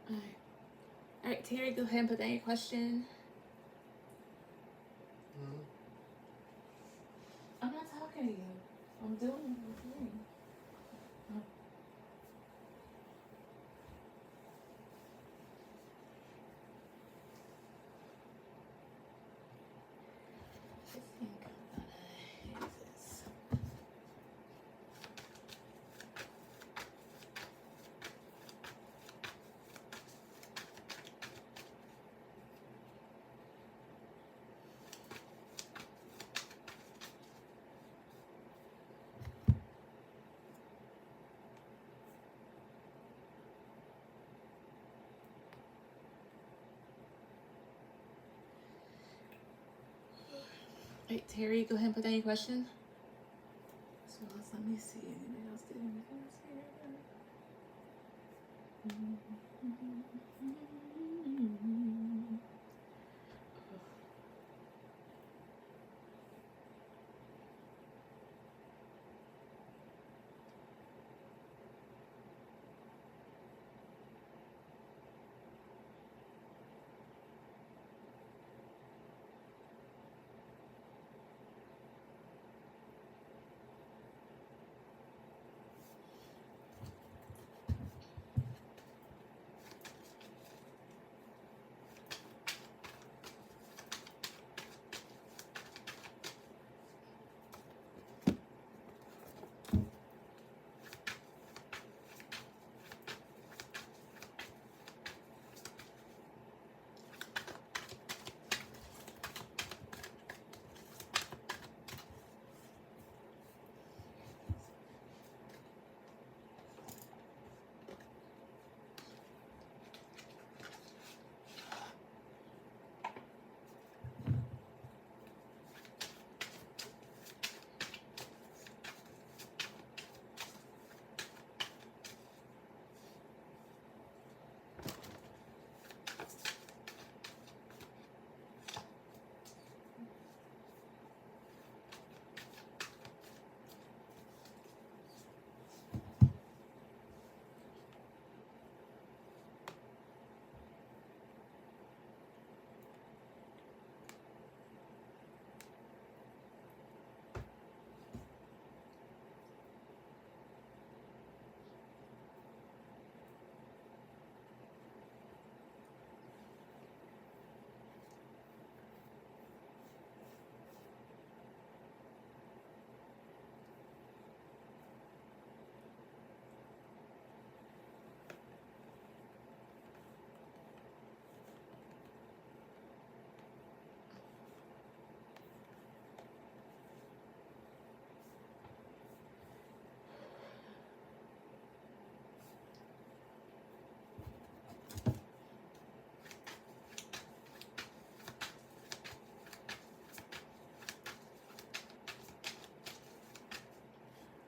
All right, Terry, go ahead and put any question. I'm not talking to you. I'm doing the thing. I think I'm gonna use this. All right, Terry, go ahead and put any question. So let me see. Anybody else did anything else here?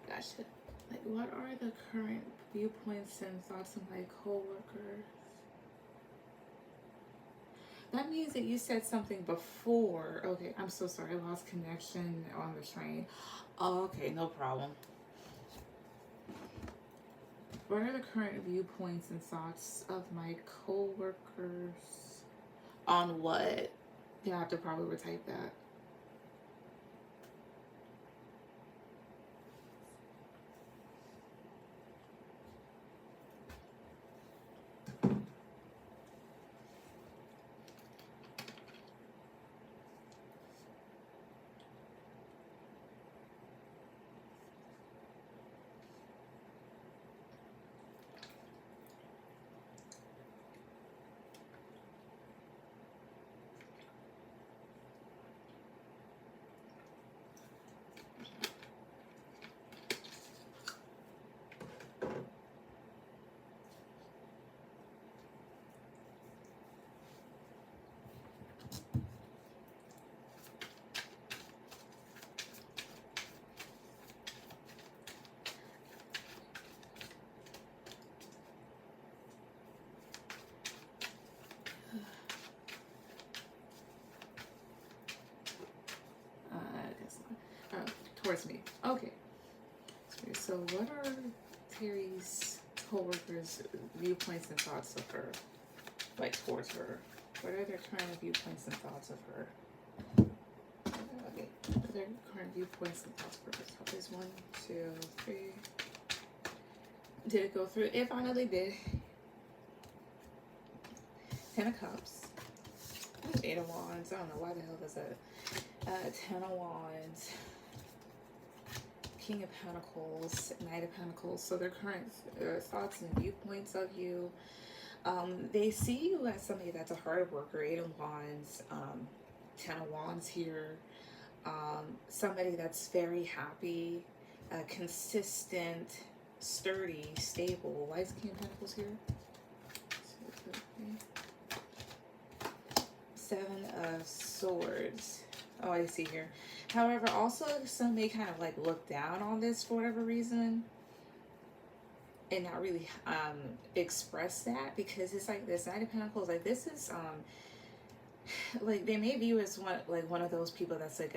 Gotcha. Like, what are the current viewpoints and thoughts of my coworkers? That means that you said something before. Okay, I'm so sorry. I lost connection on the train. Oh, okay, no problem. What are the current viewpoints and thoughts of my coworkers? On what? Yeah, I have to probably retype that. That's not, towards me. Okay. So what are Terry's co-workers' viewpoints and thoughts of her, like towards her? What are their current viewpoints and thoughts of her? Okay, what are their current viewpoints and thoughts for her? So there's 1, 2, 3. Did it go through? It finally did. 10 of Cups. 8 of Wands. I don't know why the hell does that. 10 of Wands. King of Pentacles. Knight of Pentacles. So their current thoughts and viewpoints of you. They see you as somebody that's a hard worker. 8 of Wands. 10 of Wands here. Somebody that's very happy. Consistent. Sturdy. Stable. Why is King of Pentacles here? 7 of Swords. Oh, I see here. However, also some may kind of like look down on this for whatever reason and not really express that, because it's like this Knight of Pentacles, like this is like they may view as one of those people that's like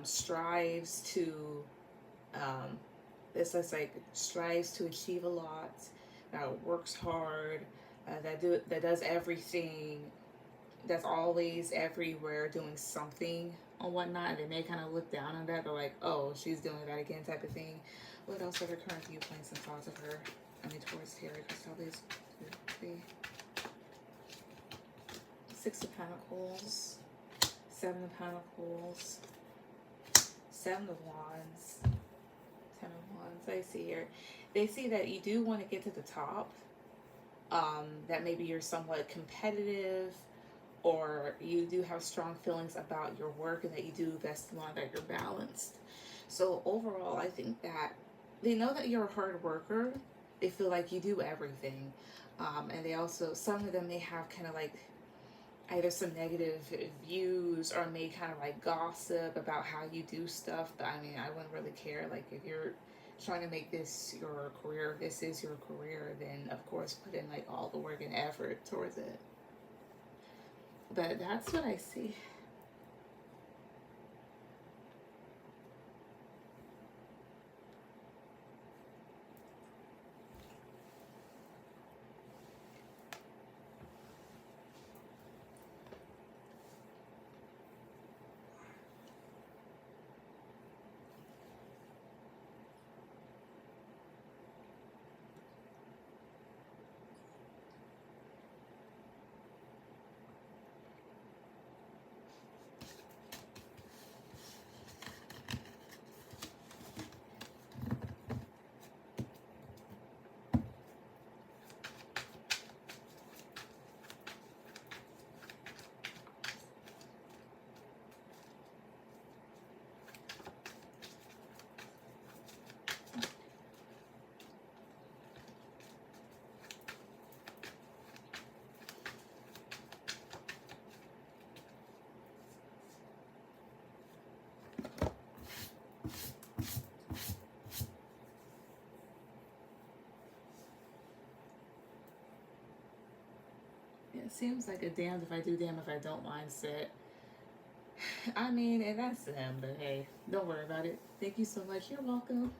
strives to strives to achieve a lot, works hard, that does everything, that's always everywhere doing something or whatnot. And they may kind of look down on that. They're like, oh, she's doing that again type of thing. What else are the current viewpoints and thoughts of her? I mean, towards Terry Crystal, 2, 3. 6 of Pentacles. 7 of Pentacles. 7 of Wands. 10 of Wands. I see here. They see that you do want to get to the top. That maybe you're somewhat competitive, or you do have strong feelings about your work, and that you do best want that you're balanced. So overall, I think that they know that you're a hard worker. They feel like you do everything. And they also, some of them may have kind of like either some negative views or may kind of like gossip about how you do stuff. But I mean, I wouldn't really care. Like if you're trying to make this your career, this is your career, then of course put in like all the work and effort towards it. But that's what I see. It seems like a damned if I do, damned if I don't mindset. I mean, and that's them, but hey, don't worry about it. Thank you so much. You're welcome.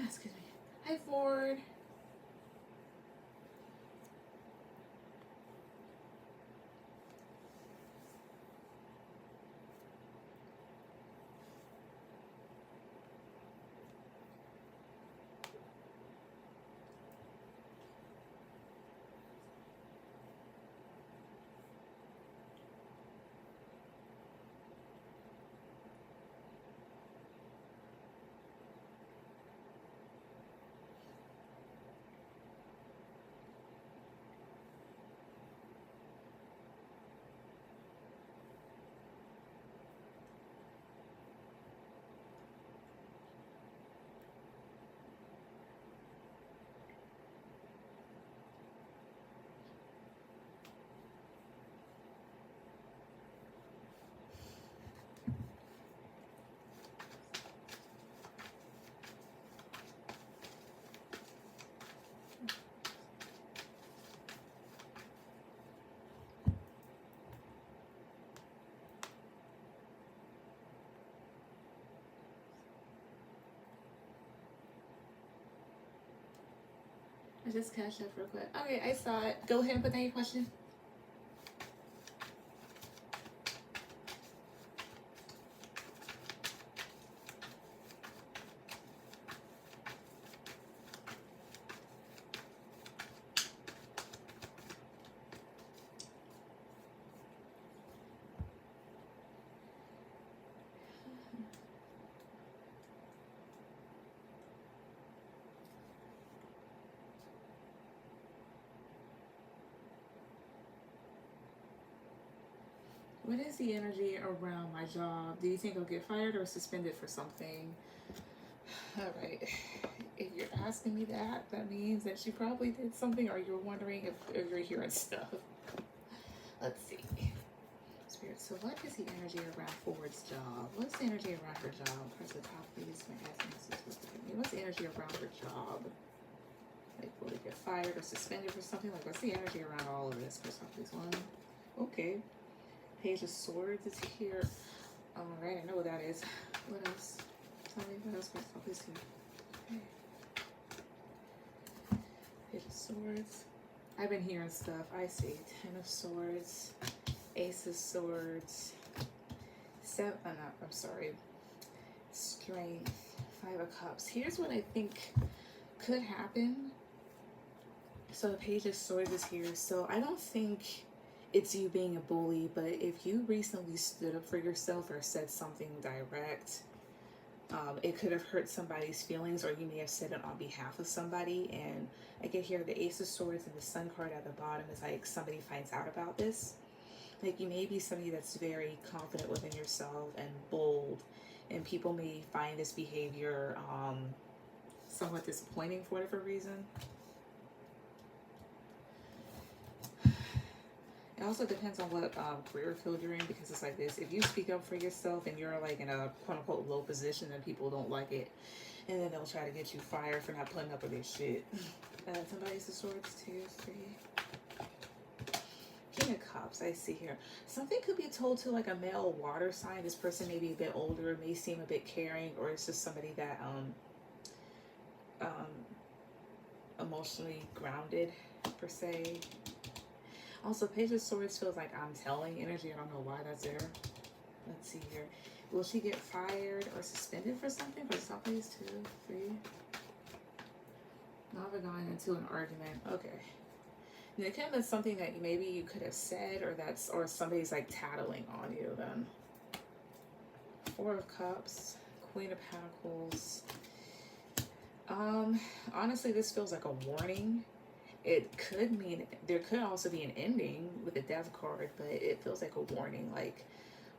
Excuse me. Hi, Ford. I just cashed up real quick. Okay, I saw it. Go ahead and put down your question. What is the energy around my job? Do you think I'll get fired or suspended for something? All right. If you're asking me that, that means that you probably did something, or you're wondering if you're hearing stuff. Let's see. Spirit, so what is the energy around Ford's job? What's the energy around her job? Press the top, please. What's the energy around her job? Like, will they get fired or suspended for something? Like, what's the energy around all of this? Press top, please. One. Okay. Page of Swords is here. All right, I know what that is. What else? Tell me what else. Press top, please. Okay. Page of Swords. I've been hearing stuff. I see. Ten of Swords. Ace of Swords. I'm sorry. Strength. Five of Cups. Here's what I think could happen. So the Page of Swords is here. So I don't think it's you being a bully, but if you recently stood up for yourself or said something direct, it could have hurt somebody's feelings, or you may have said it on behalf of somebody. And I get here the Ace of Swords and the Sun card at the bottom is like somebody finds out about this. Like, you may be somebody that's very confident within yourself and bold, and people may find this behavior somewhat disappointing for whatever reason. It also depends on what career field you're in, because it's like this. If you speak up for yourself and you're like in a quote-unquote low position and people don't like it, and then they'll try to get you fired for not putting up with their shit. Somebody's the Swords, 2, 3. King of Cups, I see here. Something could be told to like a male water sign. This person may be a bit older, may seem a bit caring, or it's just somebody that emotionally grounded per se. Also, Page of Swords feels like I'm telling energy. I don't know why that's there. Let's see here. Will she get fired or suspended for something? For something, 2, 3. Now we're going into an argument. Okay. And it could have been something that maybe you could have said, or somebody's like tattling on you then. 4 of Cups, Queen of Pentacles. Honestly, this feels like a warning. It could mean, there could also be an ending with the Death card, but it feels like a warning. Like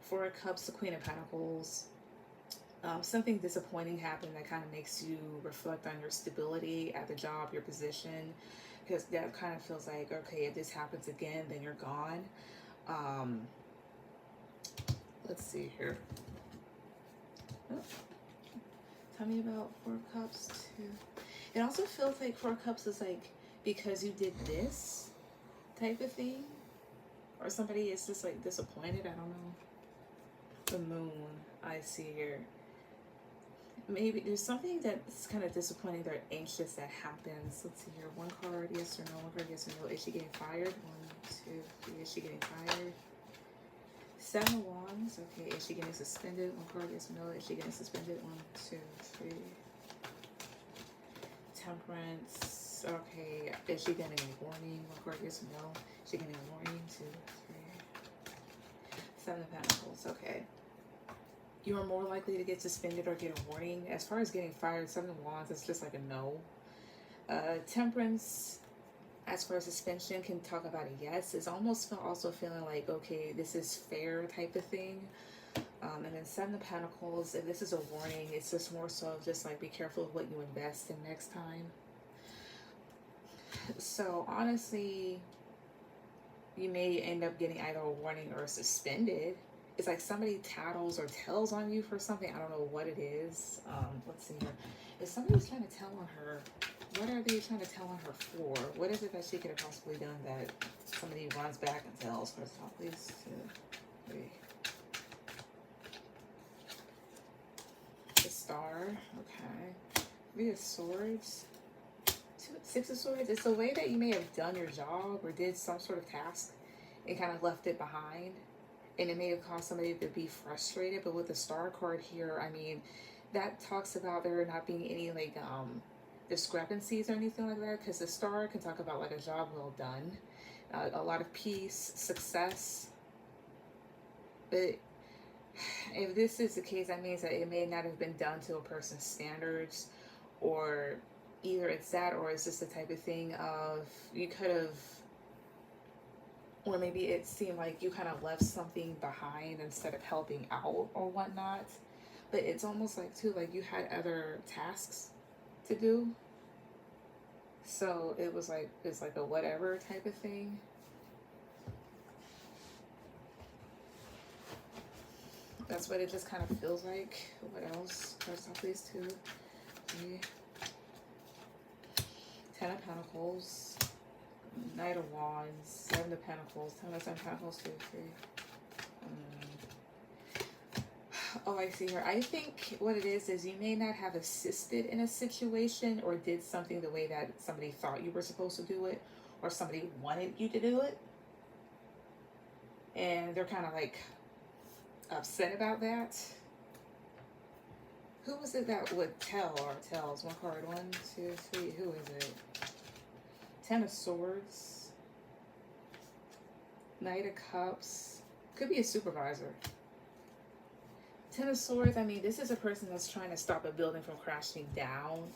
4 of Cups, the Queen of Pentacles. Something disappointing happened that kind of makes you reflect on your stability at the job, your position, because that kind of feels like, okay, if this happens again, then you're gone. Let's see here. Oh. Tell me about 4 of Cups too. It also feels like 4 of Cups is like, because you did this type of thing, or somebody is just like disappointed. I don't know. The Moon, I see here. maybe there's something that's kind of disappointing or anxious that happens. Let's see here. One card, yes or no. One card, yes or no. Is she getting fired? 1, 2, 3. Is she getting fired? 7 of Wands. Okay. Is she getting suspended? One card, yes or no. Is she getting suspended? 1, 2, 3. Temperance. Okay. Is she getting a warning? One card, yes or no. Is she getting a warning? 2, 3. 7 of Pentacles. Okay. You are more likely to get suspended or get a warning. As far as getting fired, 7 of Wands, it's just like a no. Temperance, as far as suspension, can talk about a yes. It's almost also feeling like, okay, this is fair type of thing. And then 7 of Pentacles, if this is a warning, it's just more so just like be careful of what you invest in next time. So honestly, you may end up getting either a warning or suspended. It's like somebody tattles or tells on you for something. I don't know what it is. Let's see here. If somebody's trying to tell on her, what are they trying to tell on her for? What is it that she could have possibly done that somebody runs back and tells? First of all, please. 2, 3. The Star. Okay. 3 of Swords. 6 of Swords. It's the way that you may have done your job or did some sort of task and kind of left it behind. And it may have caused somebody to be frustrated, but with the Star card here, I mean, that talks about there not being any like discrepancies or anything like that, because the Star can talk about like a job well done, a lot of peace, success. But if this is the case, that means that it may not have been done to a person's standards, or either it's that or it's just the type of thing of you could have, or maybe it seemed like you kind of left something behind instead of helping out or whatnot. But it's almost like too, like you had other tasks to do. So it was like, it's like a whatever type of thing. That's what it just kind of feels like. What else? First off, these 2, 3. 10 of Pentacles. Knight of Wands, 7 of Pentacles, 10 of Pentacles, 2, 3. Oh, I see here. I think what it is you may not have assisted in a situation or did something the way that somebody thought you were supposed to do it, or somebody wanted you to do it. And they're kind of like upset about that. Who was it that would tell or tells? One card, 1, 2, 3. Who is it? 10 of Swords, Knight of Cups, could be a supervisor. 10 of Swords, I mean, this is a person that's trying to stop a building from crashing down.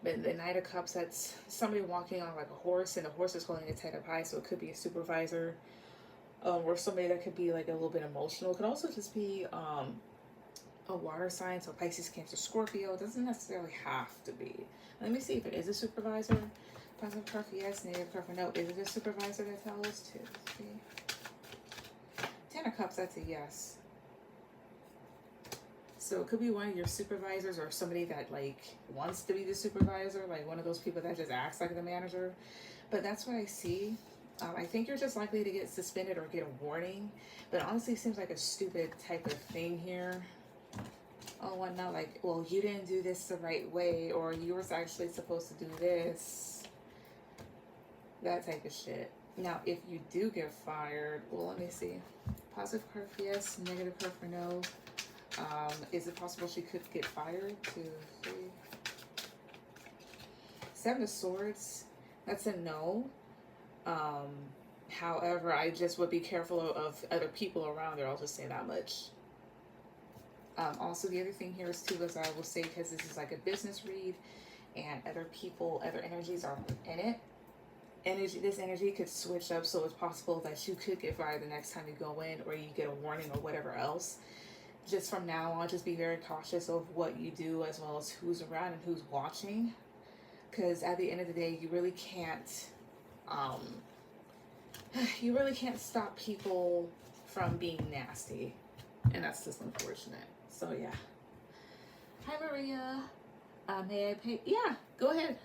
But the Knight of Cups, that's somebody walking on like a horse, and the horse is holding its head up high, so it could be a supervisor. Or somebody that could be like a little bit emotional. It could also just be a water sign, so Pisces, Cancer, Scorpio. It doesn't necessarily have to be. Let me see if it is a supervisor. Positive card for yes, negative card for no. Is it a supervisor that tells? 2, 3. 10 of Cups, that's a yes. So it could be one of your supervisors or somebody that like wants to be the supervisor, like one of those people that just acts like the manager. But that's what I see. I think you're just likely to get suspended or get a warning. But honestly, it seems like a stupid type of thing here. Oh, well, no, like, well, you didn't do this the right way, or you were actually supposed to do this. That type of shit. Now, if you do get fired, well, let me see. Positive card for yes, negative card for no. Is it possible she could get fired? 2, 3. 7 of Swords. That's a no. However, I just would be careful of other people around her. I'll just say that much. Also, the other thing here is too, as I will say, because this is like a business read, and other people, other energies are in it. This energy could switch up, so it's possible that you could get fired the next time you go in, or you get a warning or whatever else. Just from now on, just be very cautious of what you do, as well as who's around and who's watching, because at the end of the day, you really can't stop people from being nasty, and that's just unfortunate. So yeah. Hi Maria. May I pay? Yeah, go ahead.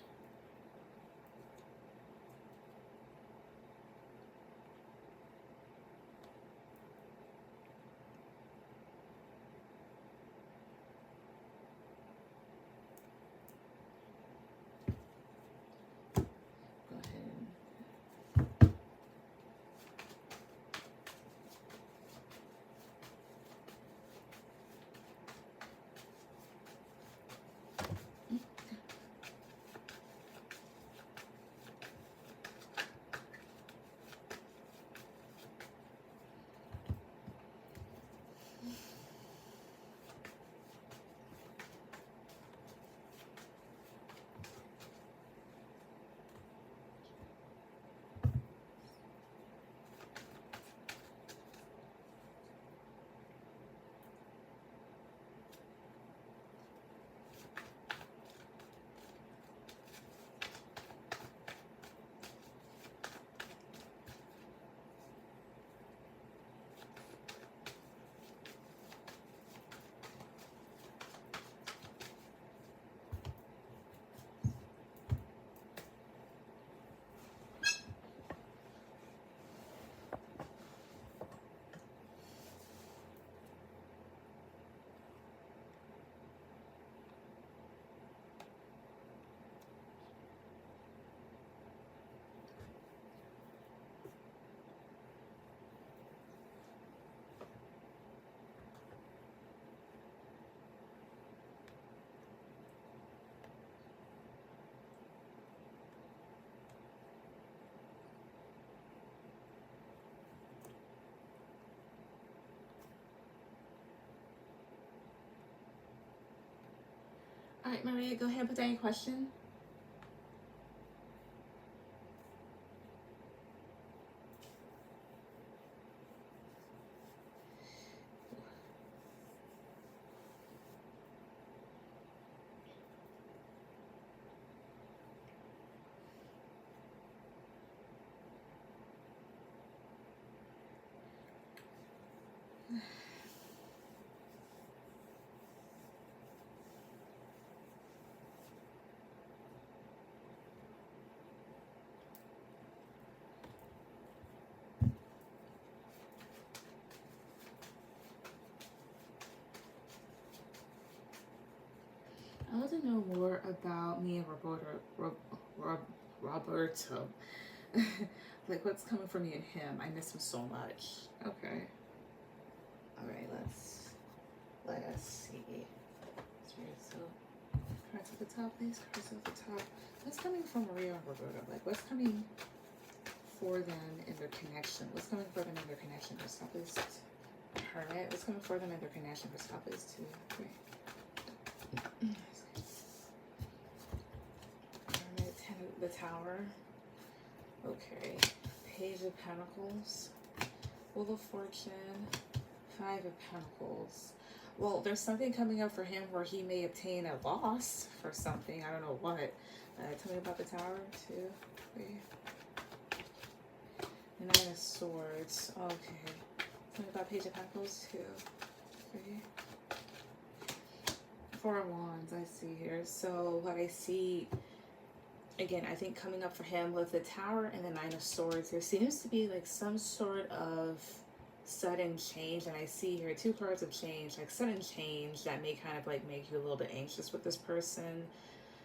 All right, Maria, go ahead and put down your question. I want to know more about me and Roberto. Like, what's coming from me and him? I miss him so much. Okay. All right, let us see. So, cards at the top, please. Cards at the top. What's coming from Maria and Roberto? Like, what's coming for them in their connection? What's coming for them in their connection? First top is Hermit. What's coming for them in their connection? First top is 2, 3. Hermit, 10 of the Tower. Okay. Page of Pentacles. Wheel of Fortune. 5 of Pentacles. Well, there's something coming up for him where he may obtain a loss for something. I don't know what. Tell me about the Tower. 2, 3. 9 of Swords. Okay. Tell me about Page of Pentacles. 2, 3. 4 of Wands. I see here. So what I see, again, I think coming up for him with the Tower and the 9 of Swords, there seems to be like some sort of sudden change. And I see here 2 cards of change, like sudden change that may kind of like make you a little bit anxious with this person.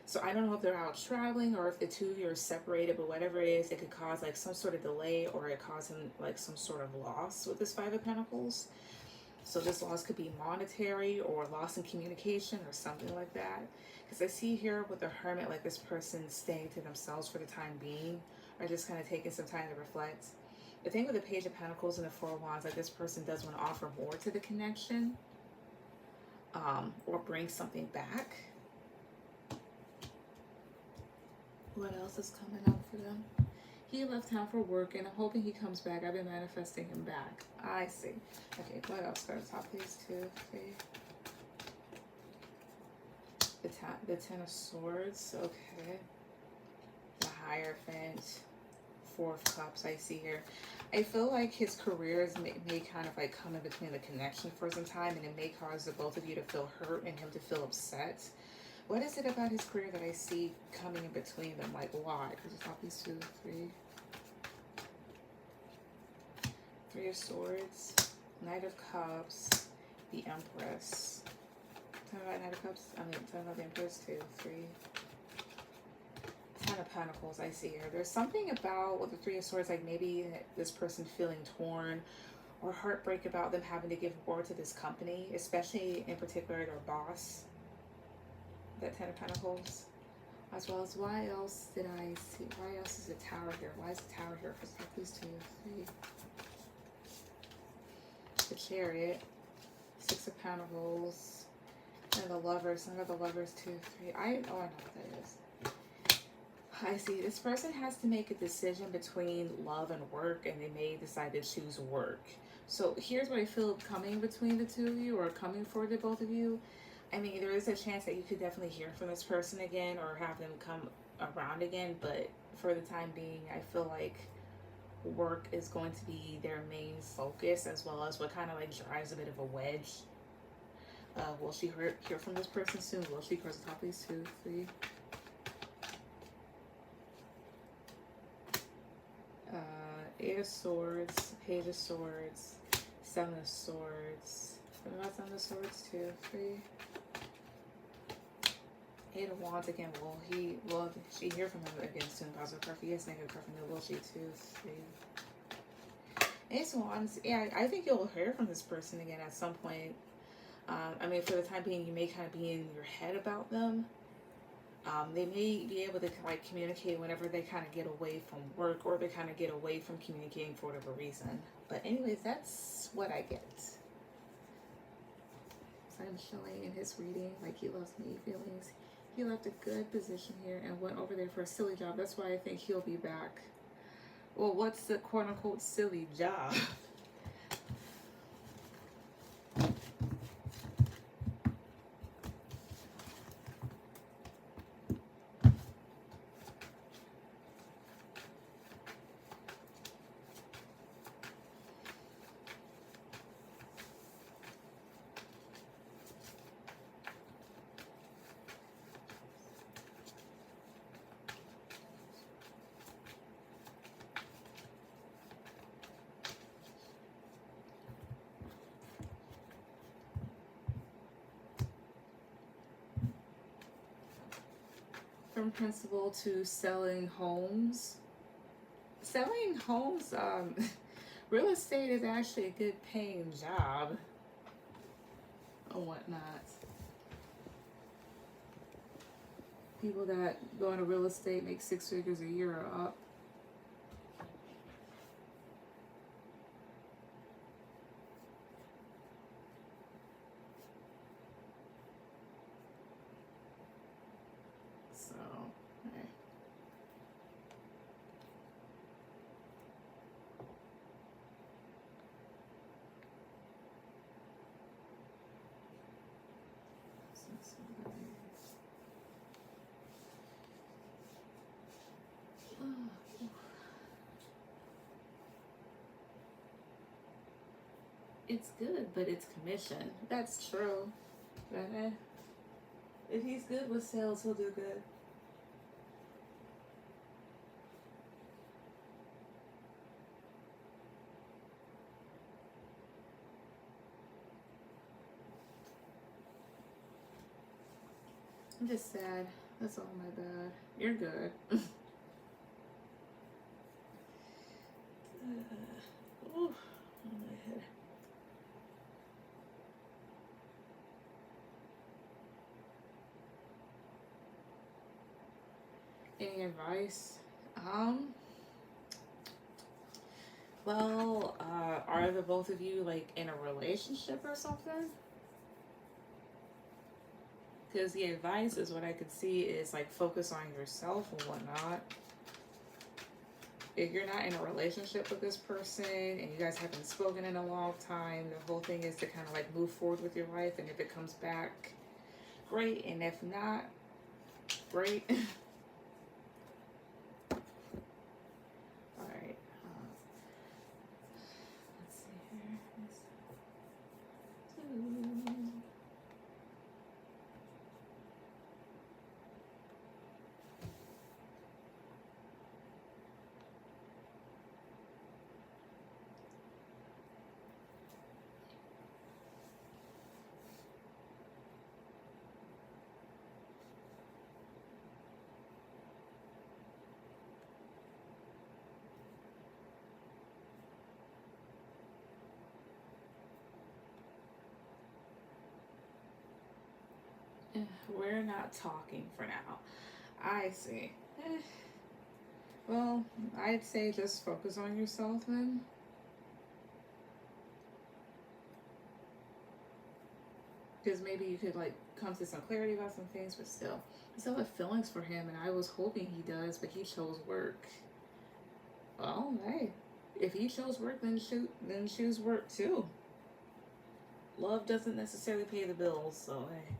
So I don't know if they're out traveling or if the two of you are separated, but whatever it is, it could cause like some sort of delay or it cause him like some sort of loss with this 5 of Pentacles. So this loss could be monetary or loss in communication or something like that. Because I see here with the Hermit, like this person staying to themselves for the time being or just kind of taking some time to reflect. The thing with the Page of Pentacles and the 4 of Wands, like this person does want to offer more to the connection or bring something back. What else is coming up for them? He left town for work and I'm hoping he comes back. I've been manifesting him back. I see. Okay, what else? Go to the top, please. 2, 3. The 10 of Swords. Okay. The Hierophant. 4 of Cups. I see here. I feel like his careers may kind of like come in between the connection for some time, and it may cause the both of you to feel hurt and him to feel upset. What is it about his career that I see coming in between them? Like, why? Because the top is 2, 3. 3 of Swords. Knight of Cups. The Empress. Tell me about Knight of Cups. Tell me about the Empress. 2, 3. 10 of Pentacles. I see here. There's something about with the 3 of Swords, like maybe this person feeling torn or heartbreak about them having to give word to this company, especially in particular their boss. That 10 of Pentacles, as well as why else did I see? Why else is the Tower here? Why is the Tower here? For please 2, 3. The Chariot, 6 of Pentacles, and the Lovers. None of the Lovers. 2, 3. I know what that is. I see. This person has to make a decision between love and work, and they may decide to choose work. So here's what I feel coming between the two of you, or coming for the both of you. I mean, there is a chance that you could definitely hear from this person again or have them come around again. But for the time being, I feel like work is going to be their main focus, as well as what kind of like drives a bit of a wedge. Will she hear from this person soon? Will she cross the top of these 2, 3? Eight of Swords, Page of Swords, 7 of Swords. What about 7 of Swords? 2, 3. 8 of Wands again. Will she hear from him again soon? Positive card for yes, negative card for no. Will she? 2, 3. 8 of Wands. Yeah, I think you'll hear from this person again at some point. I mean, for the time being, you may kind of be in your head about them. They may be able to like communicate whenever they kind of get away from work or they kind of get away from communicating for whatever reason. But anyways, that's what I get. So I'm showing in his reading, like he loves me feelings. He left a good position here and went over there for a silly job. That's why I think he'll be back. Well, what's the quote unquote silly job? From principal to selling homes. Selling homes, real estate is actually a good paying job or whatnot. People that go into real estate make 6 figures a year or up. So, okay. It's good, but it's commission. That's true. But if he's good with sales, he'll do good. I'm just sad. That's all my bad. You're good. Ooh, on my head. Any advice? Well, are the both of you like in a relationship or something? Because the advice is what I could see is like focus on yourself and whatnot. If you're not in a relationship with this person and you guys haven't spoken in a long time, the whole thing is to kind of like move forward with your life. And if it comes back, great. And if not, great. All right. Let's see here. We're not talking for now. I see. Well, I'd say just focus on yourself then. Because maybe you could like come to some clarity about some things, but still. I still have feelings for him and I was hoping he does, but he chose work. Well, hey. If he chose work, then choose work too. Love doesn't necessarily pay the bills, so hey.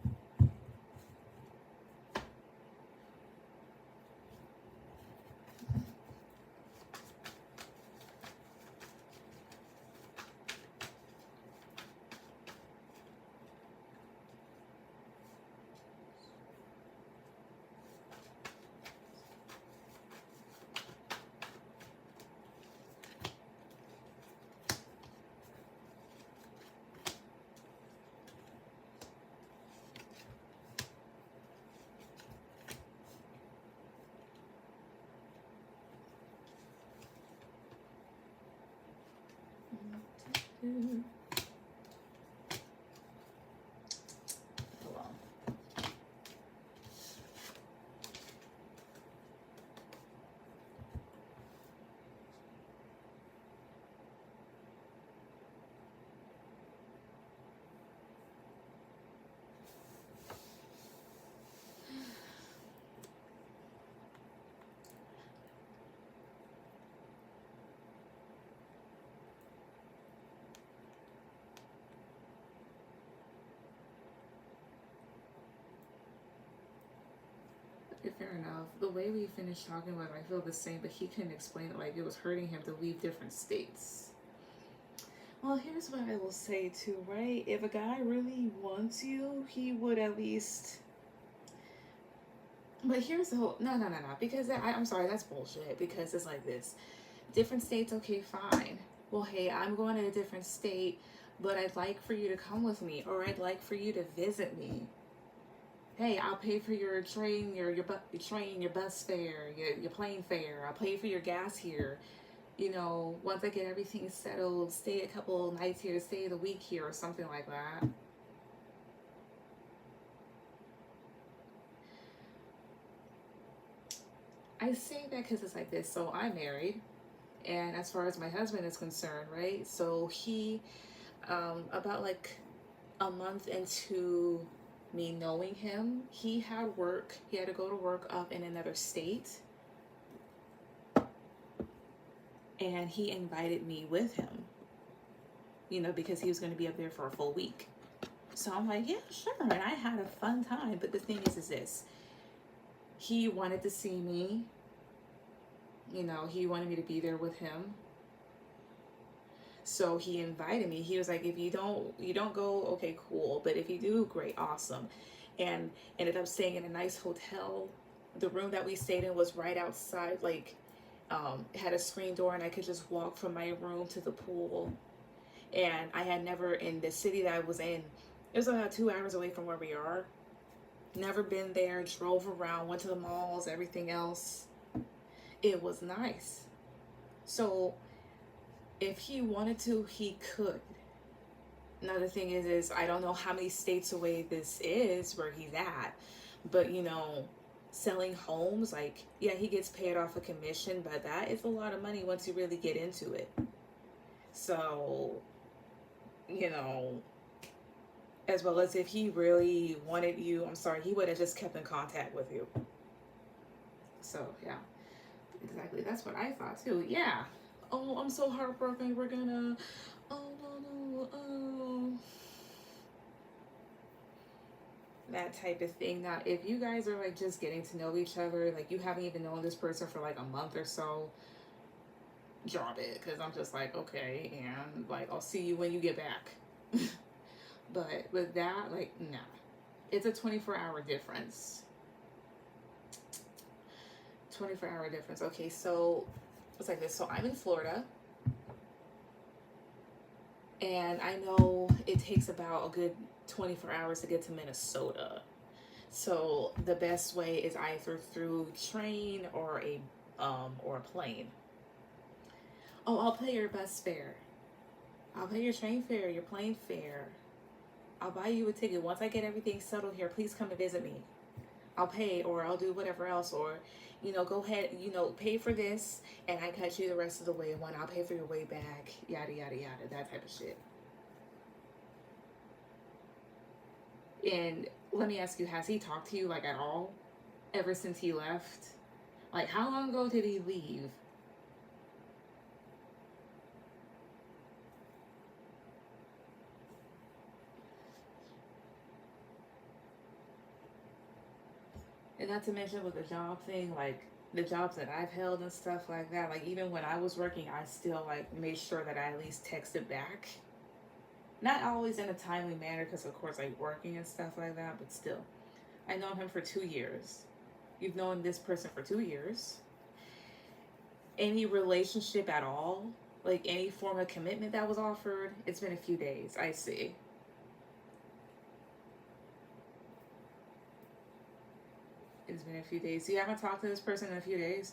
Yeah, fair enough. The way we finished talking about it, I feel the same, but he couldn't explain it. Like, it was hurting him to leave different states. Well, here's what I will say too, right? If a guy really wants you, he would at least. But here's the whole. No, because I'm sorry, that's bullshit. Because it's like this: different states, okay, fine. Well, hey, I'm going to a different state, but I'd like for you to come with me, or I'd like for you to visit me. Hey, I'll pay for your train, your train, your bus fare, your plane fare. I'll pay for your gas here. You know, once I get everything settled, stay a couple nights here, stay the week here, or something like that. I say that because it's like this. So I'm married, and as far as my husband is concerned, right? So he, about like a month into me knowing him, he had work. He had to go to work up in another state, and he invited me with him. You know, because he was going to be up there for a full week. So I'm like, yeah, sure. And I had a fun time. But the thing is this. He wanted to see me. You know, he wanted me to be there with him. So he invited me. He was like, if you don't go, okay, cool. But if you do, great, awesome. And ended up staying in a nice hotel. The room that we stayed in was right outside, like, it had a screen door, and I could just walk from my room to the pool. And I had never, in the city that I was in, it was about 2 hours away from where we are. Never been there, drove around, went to the malls, everything else. It was nice. So if he wanted to, he could. Another thing is I don't know how many states away this is where he's at, but you know, selling homes, like, yeah, he gets paid off a commission, but that is a lot of money once you really get into it. So, you know, as well as if he really wanted you, I'm sorry, he would have just kept in contact with you. So, yeah, exactly. That's what I thought too. Yeah. Oh, I'm so heartbroken. We're gonna, oh, no, oh. That type of thing. Now, if you guys are like just getting to know each other, like you haven't even known this person for like a month or so, drop it. Because I'm just like, okay, and like, I'll see you when you get back. But with that, like, nah. It's a 24-hour difference. 24-hour difference. Okay, so it's like this. So I'm in Florida. And I know it takes about a good 24 hours to get to Minnesota. So the best way is either through train or a plane. Oh, I'll pay your bus fare. I'll pay your train fare, your plane fare. I'll buy you a ticket. Once I get everything settled here, please come and visit me. I'll pay, or I'll do whatever else, or, you know, go ahead, you know, pay for this, and I cut you the rest of the way. When I'll pay for your way back, yada, yada, yada, that type of shit. And let me ask you, has he talked to you, like, at all? Ever since he left? Like, how long ago did he leave? And not to mention with the job thing, like, the jobs that I've held and stuff like that, like, even when I was working, I still, like, made sure that I at least texted back. Not always in a timely manner, because, of course, like, working and stuff like that, but still. I known him for 2 years. You've known this person for 2 years. Any relationship at all, like, any form of commitment that was offered, it's been a few days, I see. It's been a few days. So you haven't talked to this person in a few days?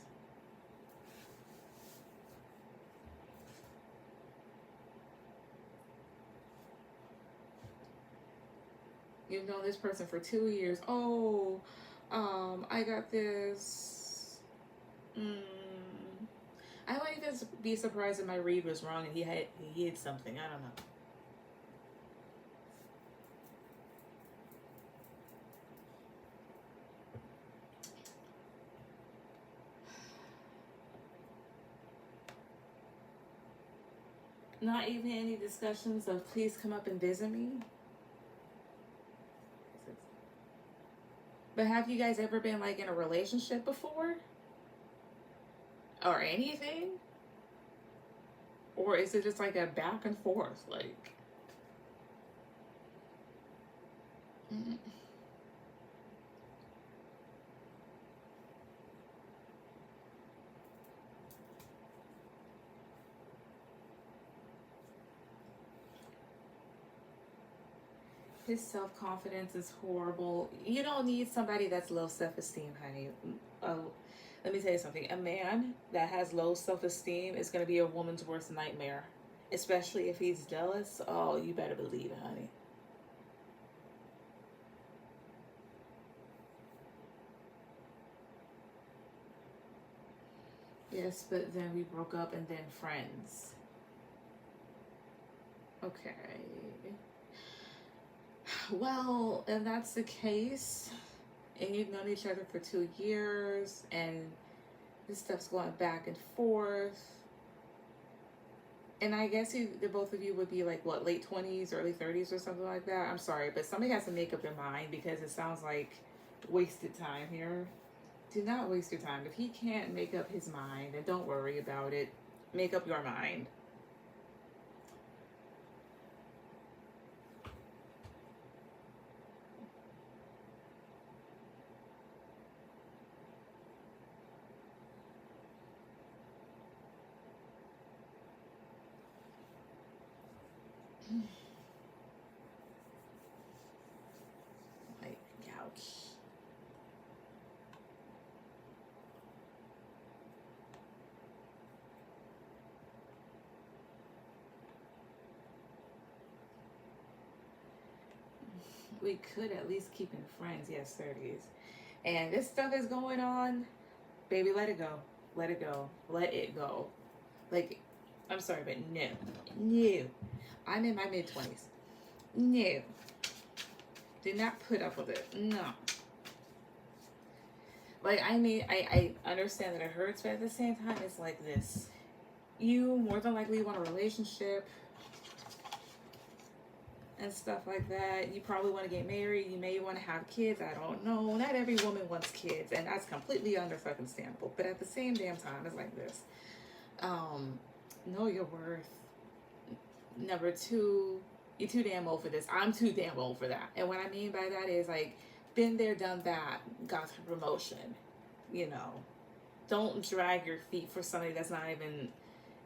You've known this person for 2 years. Oh, I got this. I might even be surprised if my read was wrong and he hid something. I don't know. Not even any discussions of please come up and visit me. But have you guys ever been like in a relationship before? Or anything? Or is it just like a back and forth? Like, mm, his self-confidence is horrible. You don't need somebody that's low self-esteem, honey. Uh, Let me tell you something. A man that has low self-esteem is going to be a woman's worst nightmare. Especially if he's jealous. Oh, you better believe it, honey. Yes, but then we broke up and then friends. Okay. Well, if that's the case, and you've known each other for 2 years, and this stuff's going back and forth, and I guess the both of you would be like, what, late 20s, early 30s or something like that? I'm sorry, but somebody has to make up their mind because it sounds like wasted time here. Do not waste your time. If he can't make up his mind, then don't worry about it. Make up your mind. Like, ouch. We could at least keep in friends, yes, 30s. And this stuff is going on, baby, let it go. Let it go. Let it go. Like, I'm sorry, but no. No. I'm in my mid-20s. No. Do not put up with it. No. Like, I mean, I understand that it hurts, but at the same time, it's like this. You more than likely want a relationship and stuff like that. You probably want to get married. You may want to have kids. I don't know. Not every woman wants kids, and that's completely understandable. But at the same damn time, it's like this. Know your worth. Number two, you're too damn old for this. I'm too damn old for that. And what I mean by that is like, been there, done that, got the promotion. You know, don't drag your feet for somebody that's not even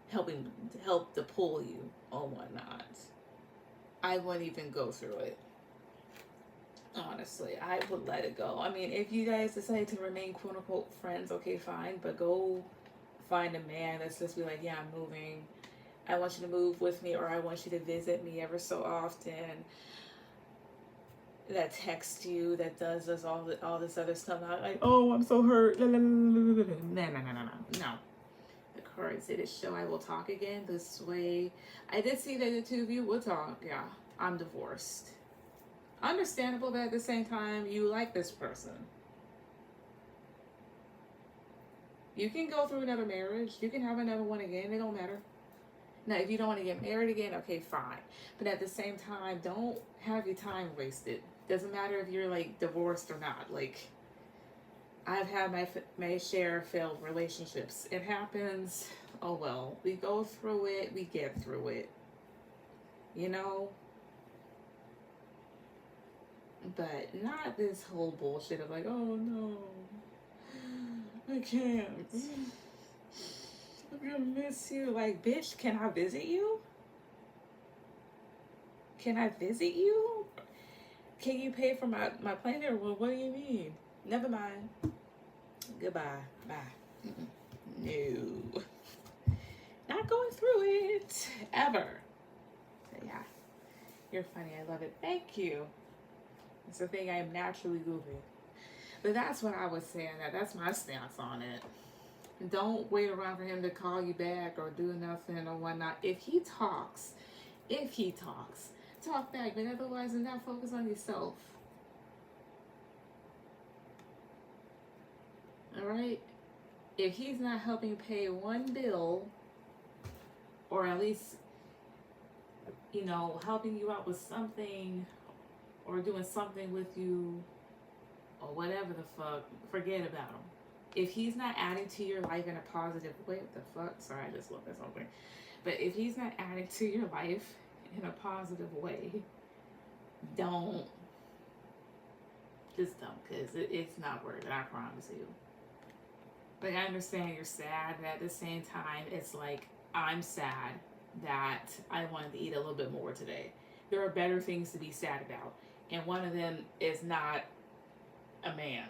help to pull you or whatnot. I wouldn't even go through it. Honestly, I would let it go. I mean, if you guys decide to remain quote unquote friends, okay, fine, but go find a man that's just be like, yeah, I'm moving. I want you to move with me, or I want you to visit me ever so often. That texts you, that does all this other stuff. Not like, oh, I'm so hurt. No. No. The cards did it show I will talk again this way. I did see that the two of you will talk. Yeah, I'm divorced. Understandable, but at the same time, you like this person. You can go through another marriage. You can have another one again. It don't matter. Now, if you don't want to get married again, okay, fine. But at the same time, don't have your time wasted. Doesn't matter if you're like divorced or not. Like, I've had my share of failed relationships. It happens. Oh well. We go through it. We get through it. You know? But not this whole bullshit of like, oh no, I can't. I'm gonna miss you. Like, bitch, can I visit you? Can I visit you? Can you pay for my plane there? Well, what do you mean? Never mind. Goodbye. Bye. No. Not going through it. Ever. But yeah. You're funny. I love it. Thank you. It's the thing I am naturally goofy. But that's what I was saying. That's my stance on it. Don't wait around for him to call you back or do nothing or whatnot. If he talks, talk back. But otherwise, do not focus on yourself. Alright? If he's not helping pay one bill, or at least, you know, helping you out with something, or doing something with you, or whatever the fuck, forget about him. If he's not adding to your life in a positive way, what the fuck? Sorry, I just looked at something. But if he's not adding to your life in a positive way, don't. Just don't, because it's not worth it, I promise you. Like, I understand you're sad, but at the same time, it's like, I'm sad that I wanted to eat a little bit more today. There are better things to be sad about, and one of them is not a man.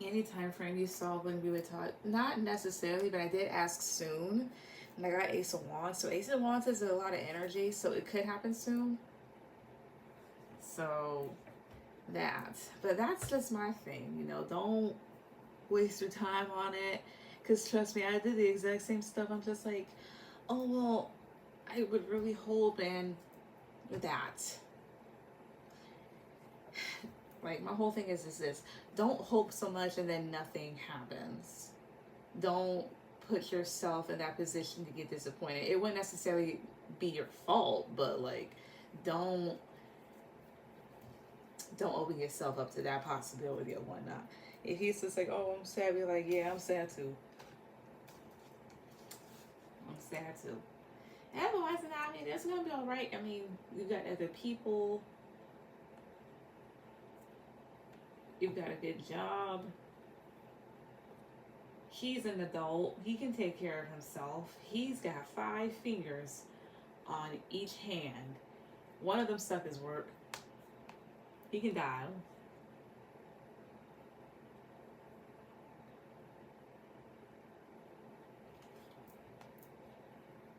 Any time frame you saw when we would talk? Not necessarily, but I did ask soon. And I got Ace of Wands. So Ace of Wands is a lot of energy, so it could happen soon. So that. But that's just my thing, you know. Don't waste your time on it. Because trust me, I did the exact same stuff. I'm just like, oh, well, I would really hope and that. Like, my whole thing is this. Don't hope so much and then nothing happens. Don't put yourself in that position to get disappointed. It wouldn't necessarily be your fault, but, like, don't open yourself up to that possibility or whatnot. If he's just like, oh, I'm sad, be like, yeah, I'm sad too. I'm sad too. And otherwise, I mean, it's going to be all right. I mean, you got other people. You've got a good job. He's an adult. He can take care of himself. He's got 5 fingers on each hand. One of them stuck his work. He can dial.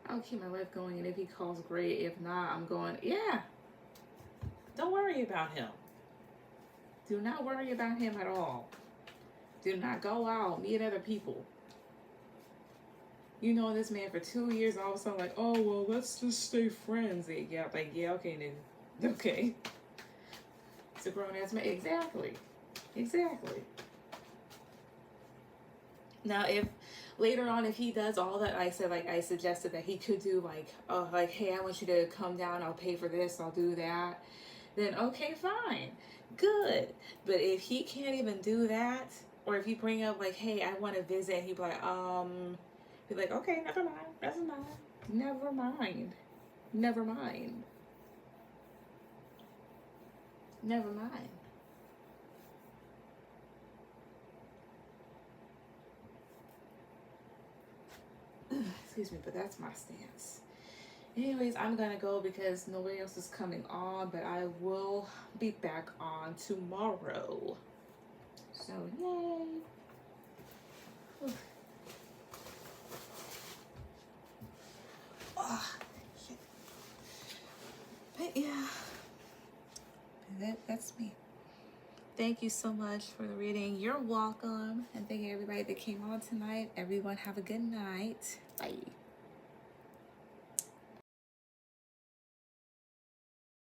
I'll keep my life going, and if he calls, great. If not, I'm going, yeah. Don't worry about him. Do not worry about him at all. Do not go out, meet other people. You know this man for 2 years, all of a sudden like, oh, well, let's just stay friends. Yeah, like, yeah, okay, nigga. Okay. It's a grown-ass man. Exactly. Exactly. Now, if later on, if he does all that I said, like I suggested that he could do, like, oh, like, hey, I want you to come down, I'll pay for this, I'll do that, then okay, fine. Good. But if he can't even do that, or if you bring up like, hey, I want to visit, and he'd be like, okay, never mind. Excuse me, but that's my stance. Anyways, I'm gonna go because nobody else is coming on, but I will be back on tomorrow. So, yay. Oh, shit. But yeah, that's me. Thank you so much for the reading. You're welcome. And thank you everybody that came on tonight. Everyone have a good night. Bye.